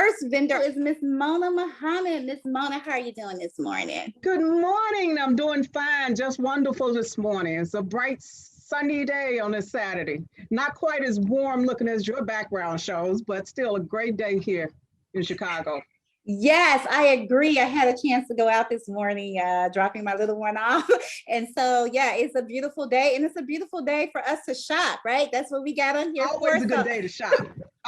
first vendor is Miss Mona Muhammad. Miss Mona, how are you doing this morning? Good morning. I'm doing fine. Just wonderful this morning. It's a bright, sunny day on a Saturday. Not quite as warm looking as your background shows, but still a great day here in Chicago. Yes, I agree. I had a chance to go out this morning, dropping my little one off. And so, yeah, it's a beautiful day. And it's a beautiful day for us to shop, right? That's what we got on here for. Always a good day to shop.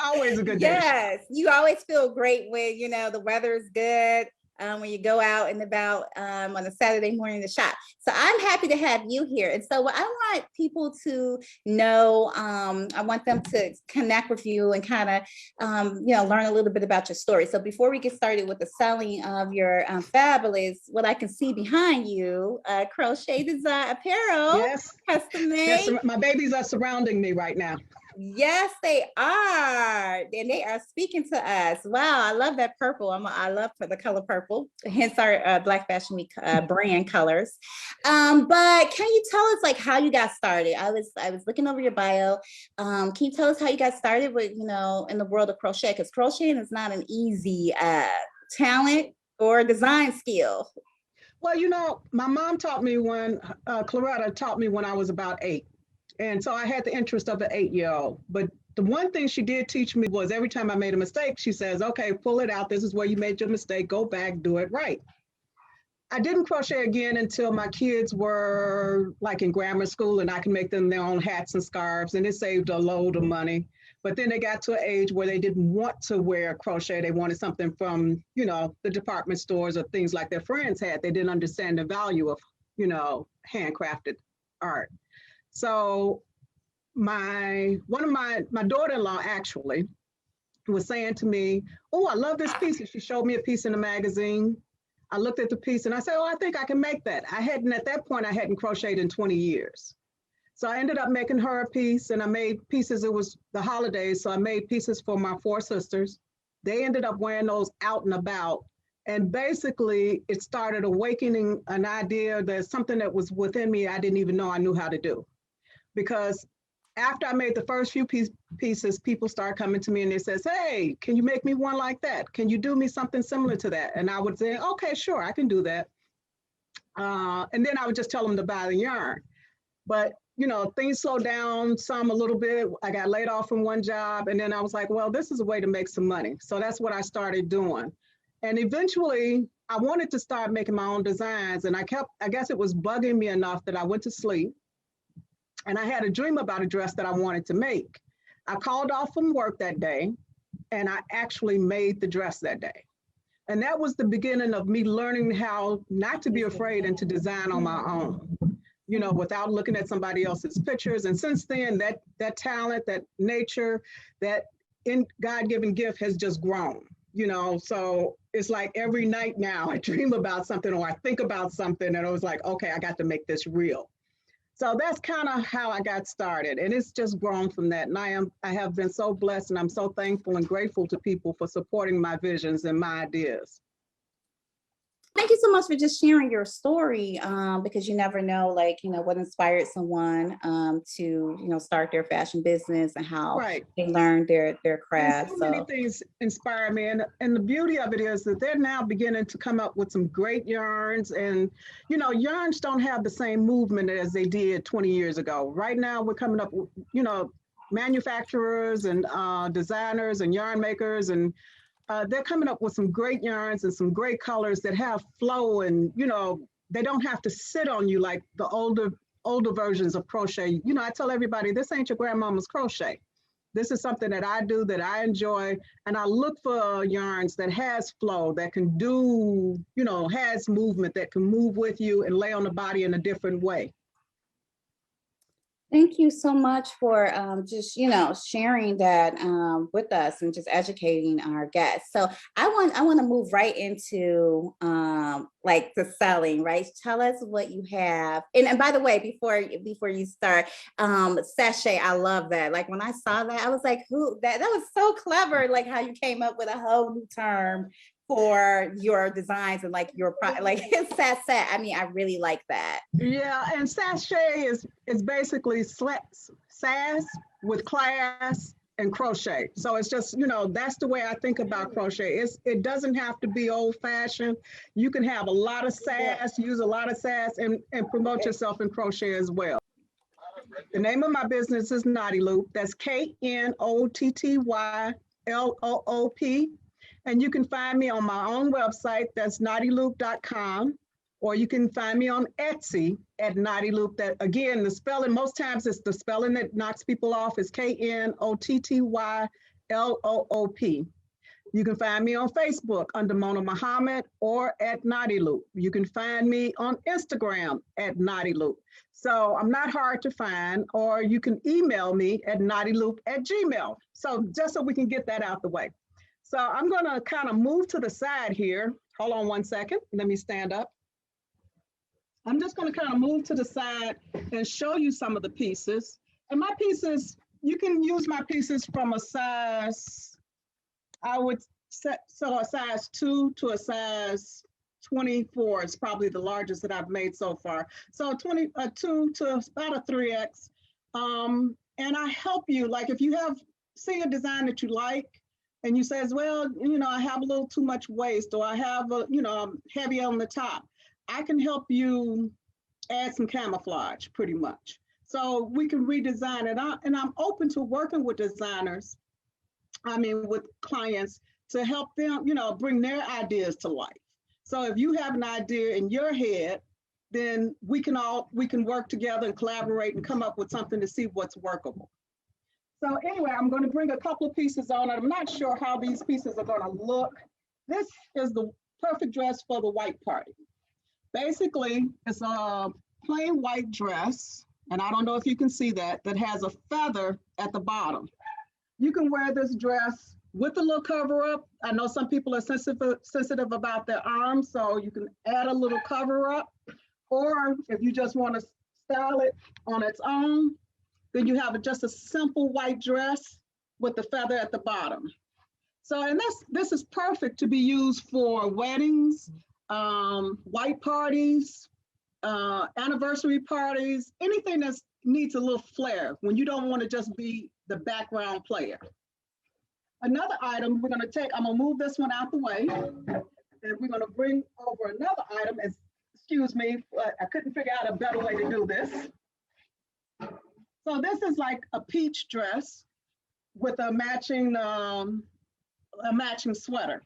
Always a good day to shop. Yes, you always feel great when, the weather is good. When you go out and about on a Saturday morning to shop. So I'm happy to have you here. And so what I want people to know, I want them to connect with you and kind of, learn a little bit about your story. So before we get started with the selling of your fabulous, what I can see behind you, crochet design apparel, yes, custom made. Yes, my babies are surrounding me right now. Yes, they are. And they are speaking to us. Wow, I love that purple. I love the color purple, hence our Black Fashion Week brand colors. But can you tell us like how you got started? I was looking over your bio. Can you tell us how you got started with, in the world of crochet? Because crocheting is not an easy talent or design skill. Well, my mom taught me Claretta taught me when I was about 8. And so I had the interest of an 8-year-old. But the one thing she did teach me was every time I made a mistake, she says, okay, pull it out. This is where you made your mistake. Go back, do it right. I didn't crochet again until my kids were like in grammar school and I could make them their own hats and scarves, and it saved a load of money. But then they got to an age where they didn't want to wear crochet. They wanted something from, the department stores or things like their friends had. They didn't understand the value of, handcrafted art. So one of my daughter-in-law actually was saying to me, oh, I love this piece. And she showed me a piece in a magazine. I looked at the piece and I said, oh, I think I can make that. At that point, I hadn't crocheted in 20 years. So I ended up making her a piece, and I made pieces. It was the holidays. So I made pieces for my 4 sisters. They ended up wearing those out and about. And basically, it started awakening an idea. There's something that was within me I didn't even know I knew how to do. Because after I made the first few pieces, people started coming to me and they says, hey, can you make me one like that? Can you do me something similar to that? And I would say, okay, sure, I can do that. And then I would just tell them to buy the yarn. But, things slowed down some a little bit. I got laid off from one job. And then I was like, well, this is a way to make some money. So that's what I started doing. And eventually I wanted to start making my own designs. And I guess it was bugging me enough that I went to sleep. And I had a dream about a dress that I wanted to make. I called off from work that day, and I actually made the dress that day. And that was the beginning of me learning how not to be afraid and to design on my own, without looking at somebody else's pictures. And since then, that talent, that nature, that God-given gift has just grown, So it's like every night now I dream about something or I think about something, and I was like, okay, I got to make this real. So that's kind of how I got started, and it's just grown from that. And I have been so blessed, and I'm so thankful and grateful to people for supporting my visions and my ideas. Thank you so much for just sharing your story, because you never know, what inspired someone to, start their fashion business and how they learned their craft. So many things inspire me. And the beauty of it is that they're now beginning to come up with some great yarns. And, yarns don't have the same movement as they did 20 years ago. Right now, we're coming up with, manufacturers and designers and yarn makers, and they're coming up with some great yarns and some great colors that have flow, and they don't have to sit on you like the older versions of crochet. I tell everybody, this ain't your grandmama's crochet. This is something that I do, that I enjoy, and I look for yarns that has flow, that can do, has movement, that can move with you and lay on the body in a different way. Thank you so much for just, sharing that with us and just educating our guests. So I want to move right into the selling, right? Tell us what you have. And by the way, before you start, sachet, I love that. Like when I saw that, I was like, that was so clever, like how you came up with a whole new term for your designs and your sachet. I mean, I really like that. Yeah, and sachet is basically sass with class and crochet. So it's just, that's the way I think about crochet. It doesn't have to be old fashioned. You can have a lot of sass, use a lot of sass, and promote yourself in crochet as well. The name of my business is Knotty Loop. That's KNOTTYLOOP. And you can find me on my own website. That's knottyloop.com. Or you can find me on Etsy at Knotty Loop. That again, the spelling, most times it's the spelling that knocks people off, is KNOTTYLOOP. You can find me on Facebook under Mona Muhammad or at Knotty Loop. You can find me on Instagram at Knotty Loop. So I'm not hard to find, or you can email me at knottyloop@gmail. So just so we can get that out the way. So I'm gonna kind of move to the side here. Hold on one second, let me stand up. I'm just going to kind of move to the side and show you some of the pieces. And my pieces, you can use my pieces from a size, I would set, so a size 2 to a size 24 is probably the largest that I've made so far. So 2 to about a 3X. And I help you, like if you see a design that you like, and you say, well, I have a little too much waist, or I have I'm heavy on the top. I can help you add some camouflage pretty much. So we can redesign it. And I'm open to working with designers, with clients, to help them, bring their ideas to life. So if you have an idea in your head, then we can work together and collaborate and come up with something to see what's workable. So anyway, I'm going to bring a couple of pieces on it. I'm not sure how these pieces are going to look. This is the perfect dress for the white party. Basically, it's a plain white dress, and I don't know if you can see that has a feather at the bottom. You can wear this dress with a little cover up. I know some people are sensitive about their arms, so you can add a little cover up. Or if you just want to style it on its own, then you have just a simple white dress with the feather at the bottom. So, and this is perfect to be used for weddings, white parties, anniversary parties, anything that needs a little flair when you don't want to just be the background player. Another item we're going to take, I'm going to move this one out the way, and we're going to bring over another item. Excuse me, I couldn't figure out a better way to do this. So this is like a peach dress with a matching sweater.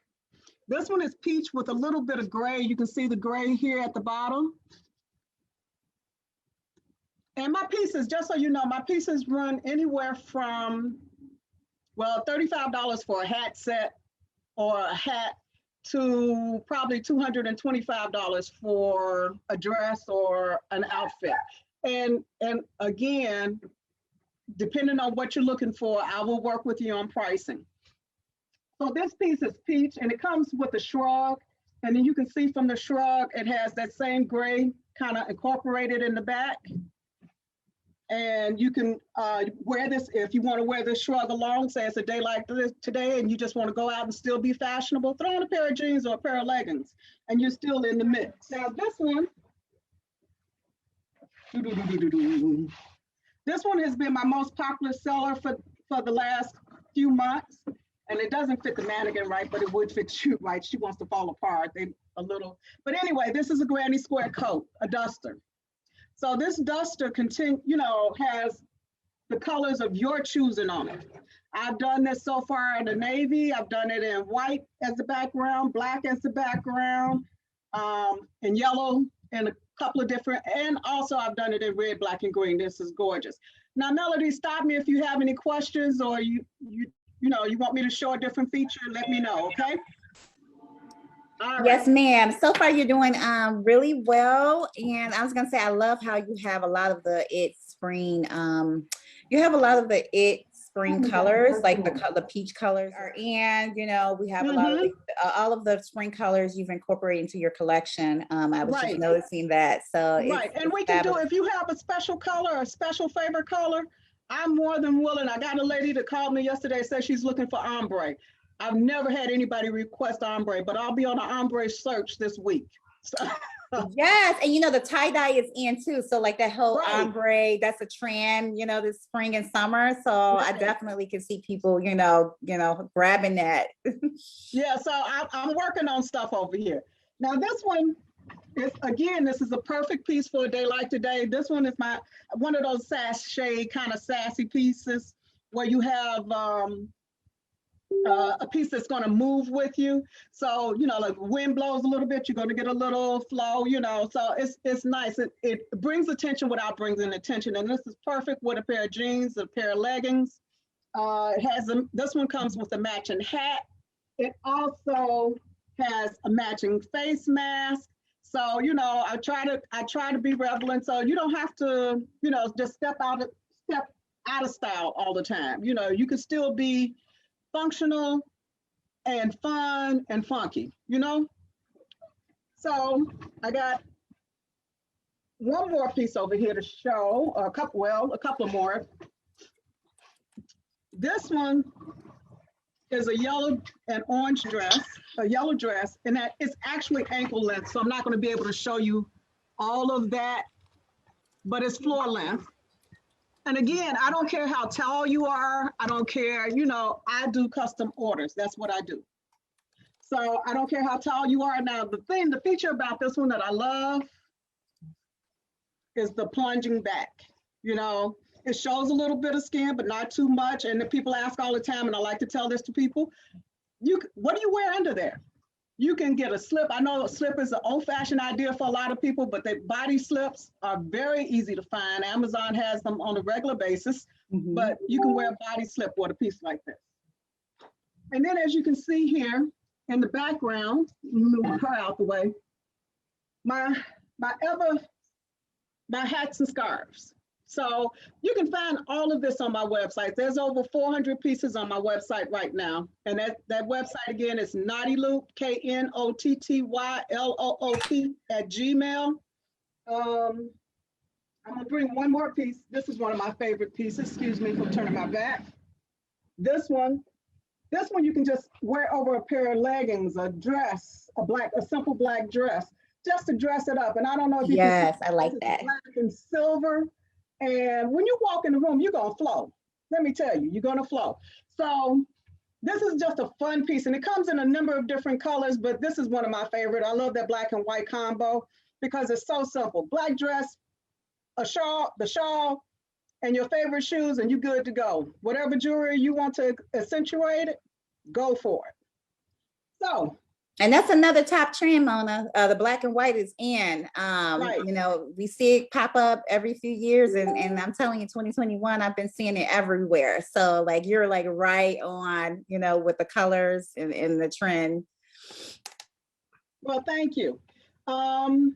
This one is peach with a little bit of gray. You can see the gray here at the bottom. And my pieces, just so you know, my pieces run anywhere from, well, $35 for a hat set or a hat to probably $225 for a dress or an outfit. And again, depending on what you're looking for, I will work with you on pricing. So this piece is peach, and it comes with a shrug. And then you can see from the shrug, it has that same gray kind of incorporated in the back. And you can wear this, if you want to wear this shrug along, say it's a day like this today, and you just want to go out and still be fashionable, throw on a pair of jeans or a pair of leggings, and you're still in the mix. Now this one, this one has been my most popular seller for the last few months. And it doesn't fit the mannequin right, but it would fit you right. She wants to fall apart a little. But anyway, this is a granny square coat, a duster. So this duster has the colors of your choosing on it. I've done this so far in the navy. I've done it in white as the background, black as the background, and yellow, and a couple of different, and also I've done it in red, black, and green. This is gorgeous. Now, Melody, stop me if you have any questions, or you want me to show a different feature, let me know, okay? All right. Yes, ma'am. So far you're doing really well. And I was gonna say, I love how you have a lot of the spring colors, like the peach colors are in, we have a lot of all of the spring colors you've incorporated into your collection. I was just noticing that. So and we can do, if you have a special color, a special favorite color, I'm more than willing. I got a lady that called me yesterday, said she's looking for ombre. I've never had anybody request ombre, but I'll be on an ombre search this week. So Yes, and you know the tie dye is in too. So like that whole Right, ombre, that's a trend, you know, this spring and summer. So I right. definitely can see people, grabbing that. Yeah, so I'm working on stuff over here. Now this one is, again, this is a perfect piece for a day like today. This one is my one of those sachet kind of sassy pieces where you have a piece that's going to move with you. So, like wind blows a little bit, you're going to get a little flow, so it's nice. It brings attention without bringing attention. And this is perfect with a pair of jeans, a pair of leggings. This one comes with a matching hat. It also has a matching face mask. So, I try to be relevant. So you don't have to, just step out of style all the time. You can still be functional and fun and funky. So I got one more piece over here to show, a couple more. This one is a yellow and orange dress, a yellow dress, and that is actually ankle length. So I'm not going to be able to show you all of that, but it's floor length. And again, I don't care how tall you are. I don't care, I do custom orders. That's what I do. So I don't care how tall you are. Now, the feature about this one that I love is the plunging back. It shows a little bit of skin, but not too much. And the people ask all the time, and I like to tell this to people, what do you wear under there? You can get a slip. I know a slip is an old-fashioned idea for a lot of people, but the body slips are very easy to find. Amazon has them on a regular basis, but you can wear a body slip with a piece like this. And then as you can see here in the background, move her out the way, my hats and scarves. So you can find all of this on my website. There's over 400 pieces on my website right now. And that website again is KnottyLoop, KNOTTYLOOP @gmail. I'm gonna bring one more piece. This is one of my favorite pieces. Excuse me for turning my back. This one you can just wear over a pair of leggings, a dress, a simple black dress, just to dress it up. And I don't know if you can see, Yes, I like that. black and silver. And when you walk in the room, you're going to flow. Let me tell you, you're going to flow. So this is just a fun piece. And it comes in a number of different colors, but this is one of my favorite. I love that black and white combo because it's so simple. Black dress, the shawl, and your favorite shoes, and you're good to go. Whatever jewelry you want to accentuate it, go for it. So And that's another top trend, Mona. The black and white is in. Right. We see it pop up every few years, and I'm telling you, 2021, I've been seeing it everywhere. So like you're like right on, with the colors and the trend. Well, thank you. And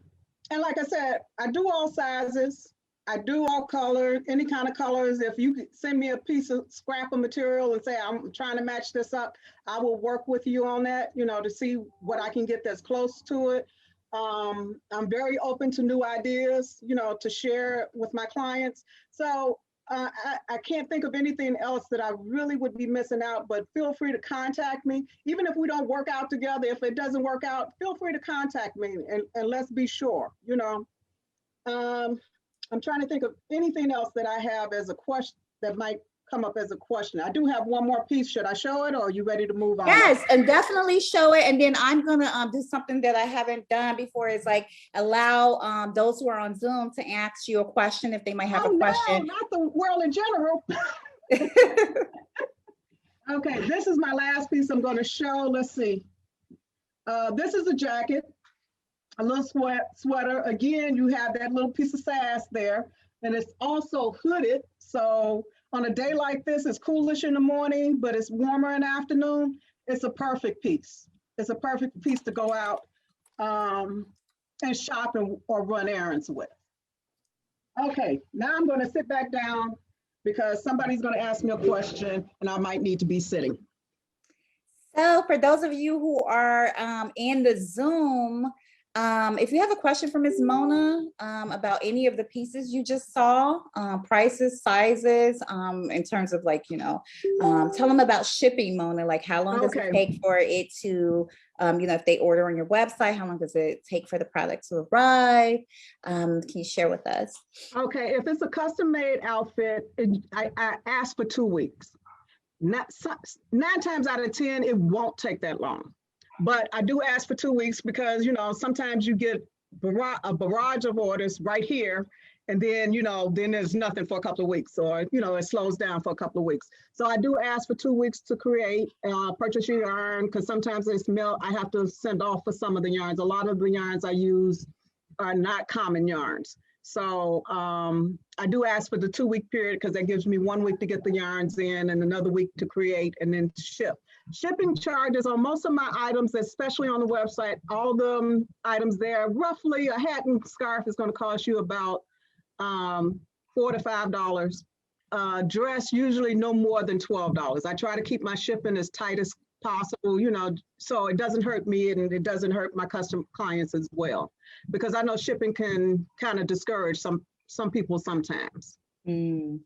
like I said, I do all sizes. I do all colors, any kind of colors. If you could send me a piece of scrap of material and say, I'm trying to match this up, I will work with you on that, to see what I can get that's close to it. I'm very open to new ideas, to share with my clients. So I can't think of anything else that I really would be missing out, but feel free to contact me. Even if we don't work out together, if it doesn't work out, feel free to contact me and let's be sure, I'm trying to think of anything else that I have as a question that might come up as a question. I do have one more piece. Should I show it or are you ready to move on? Yes, and definitely show it. And then I'm gonna do something that I haven't done before is like allow those who are on Zoom to ask you a question if they might have a question. No, not the world in general. Okay, this is my last piece I'm going to show. Let's see. This is a jacket. A little sweater. Again, you have that little piece of sass there, and it's also hooded. So on a day like this, it's coolish in the morning, but it's warmer in the afternoon. It's a perfect piece. It's a perfect piece to go out and shop or run errands with. Okay, now I'm going to sit back down because somebody's going to ask me a question and I might need to be sitting. So for those of you who are in the Zoom, if you have a question for Ms. Mona about any of the pieces you just saw, prices, sizes, in terms of like, tell them about shipping, Mona, like how long does it take for it to if they order on your website, how long does it take for the product to arrive? Can you share with us? Okay, if it's a custom made outfit, I ask for 2 weeks. Not 9 times out of 10, it won't take that long. But I do ask for 2 weeks because, sometimes you get a barrage of orders right here. And then, then there's nothing for a couple of weeks, or, it slows down for a couple of weeks. So I do ask for 2 weeks to create, purchase your yarn, because sometimes it's melt. I have to send off for some of the yarns. A lot of the yarns I use are not common yarns. So I do ask for the 2 week period because that gives me 1 week to get the yarns in and another week to create and then ship. Shipping charges on most of my items, especially on the website, all the items there, roughly a hat and scarf is going to cost you about $4 to $5. Dress usually no more than $12. I try to keep my shipping as tight as possible, so it doesn't hurt me and it doesn't hurt my custom clients as well, because I know shipping can kind of discourage some people sometimes. And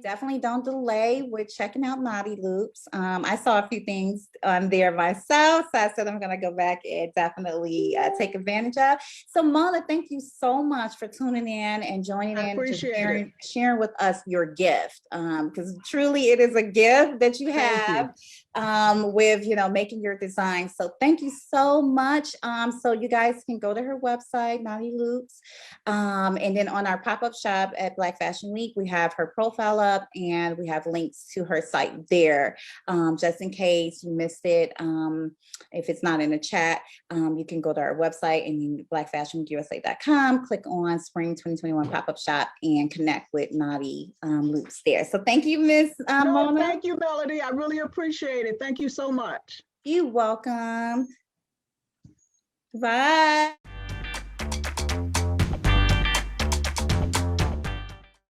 definitely don't delay with checking out Knotty Loops. I saw a few things on there myself, so I said I'm going to go back and definitely take advantage of. So Mona, thank you so much for tuning in and joining in, appreciate sharing with us your gift, because truly it is a gift that you have with making your design. So thank you so much. So you guys can go to her website, Knotty Loops, and then on our pop-up shop at Black Fashion Week, we have her profile up and we have links to her site there, just in case you missed it. If it's not in the chat, you can go to our website and blackfashionusa.com, click on Spring 2021 Pop-Up Shop and connect with Knotty Loops there. So thank you, Miss Mona. Thank you, Melody. I really appreciate it. Thank you so much. You're welcome. Bye.